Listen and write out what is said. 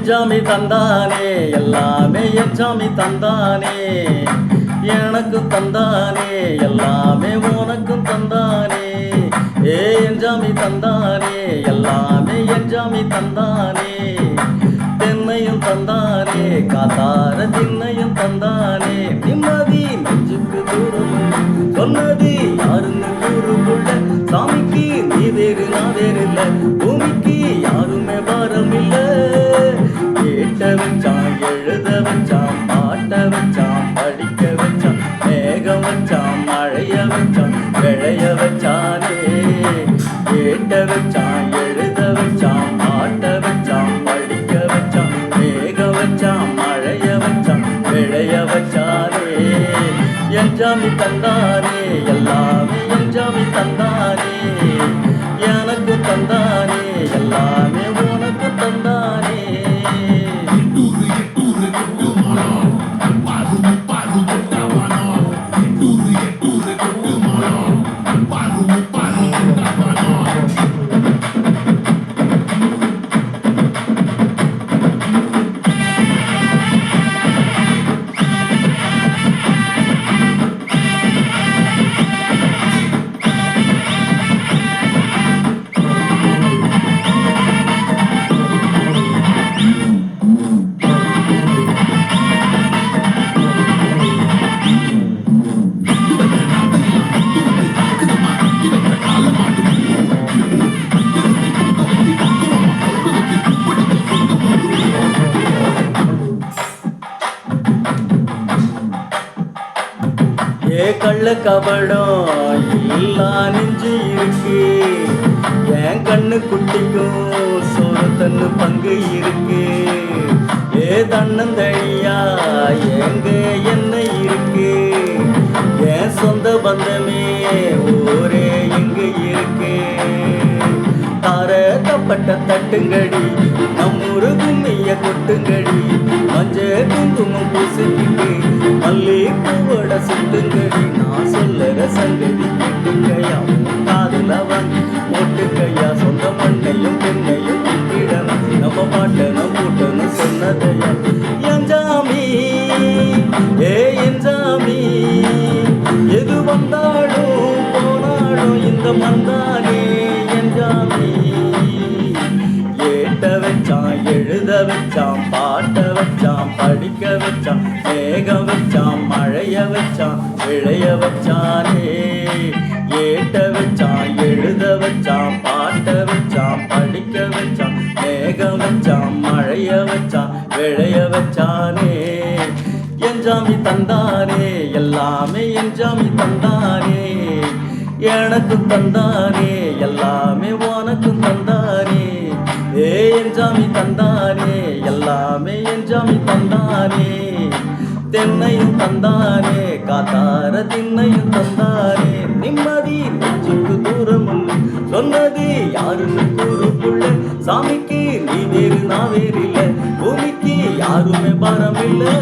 எஞ்சாமி தந்தானே எல்லாமே எஞ்சாமி தந்தானே எனக்கும் தந்தானே எல்லாமே உனக்கும் தந்தானே எஞ்சாமி தந்தானே எல்லாமே எஞ்சாமி தந்தானே தென்னையும் தந்தானே காத்தார திண்ணையும் தந்தானே நிம்மதி நெஞ்சுக்கு தூரம் சொன்னது யாருன்னு கூறுக்குள்ள சாமிக்கு நீ வேறு நான் வேறு இல்லை பூமிக்கு யாருமே பாரம் இல்லை கேட்ட வச்சான் எழுத வச்சான் பாட்ட வச்சான் படிக்க வச்சான் மேகம் வச்சான் மழைய வச்சான் விளைய வச்சானே கேட்ட வச்சான் எழுத வச்சான் பாட்ட வச்சான் படிக்க வச்சான் மேகம் வச்சான் மழைய வச்சான் விளைய வச்சானே எஞ்சாமி தந்தானே எல்லாமே எஞ்சாமி தந்தானே எனக்கு தந்தானே எல்லாமே உனக்கு தந்தானே கள்ள கபடம் இல்லா நெஞ்சு இருக்கு என் கண்ணு குட்டிக்கும் சோறு தன்னு பங்கு இருக்கு தன்னந்தழியா எங்க என்ன இருக்கு என் சொந்த பந்தமே ஊரே எங்க இருக்கு தாரத்தப்பட்ட தட்டுங்கடி நம்மூரு கும்மிய கொட்டுங்கடி மஞ்ச குங்குமம் பூசிக்கிட்டு மல்லி பூவோட சுட்டுங்கடி நான் சொல்லுற சங்கதி கேட்டுக்கையா காதுல வந்து போட்டுக்கையா சொந்த மண்ணையும் பெண்ணையும் கும்பிடணும் நம்ம பாட்டணும் கூட்டணும் சொன்னதையா எஞ்சாமி எஞ்சாமி எது வந்தாலும் போனாலும் இந்த மந்தானே எஞ்சாமி ஏட்ட வச்சான் எழுத வச்சான் பாட்ட வச்சான் படிக்க வச்சான் மேக வச்சான் மழைய வச்சான் விளைய வச்சானே ஏட்ட வச்சான் எழுத வச்சான் பாட்ட வச்சான் படிக்க வச்சான் மேக வச்சான் மழைய வச்சான் விளைய வச்சானே எஞ்சாமி தந்தானே எல்லாமே எஞ்சாமி தந்தானே எனக்கு தந்தானே எல்லாமே உனக்கு தந்தானே எஞ்சாமி தந்தானே எல்லாமே எஞ்சாமி தந்தானே தென்னையும் தந்தானே காத்தார திண்ணையும் தந்தானே நிம்மதி நெஞ்சுக்கு தூரம் சொன்னது யாருன்னு கூறுக்குள்ள சாமிக்கு நீ வேறு நான் வேறு இல்லை பூமிக்கு யாருமே பாரம் இல்லை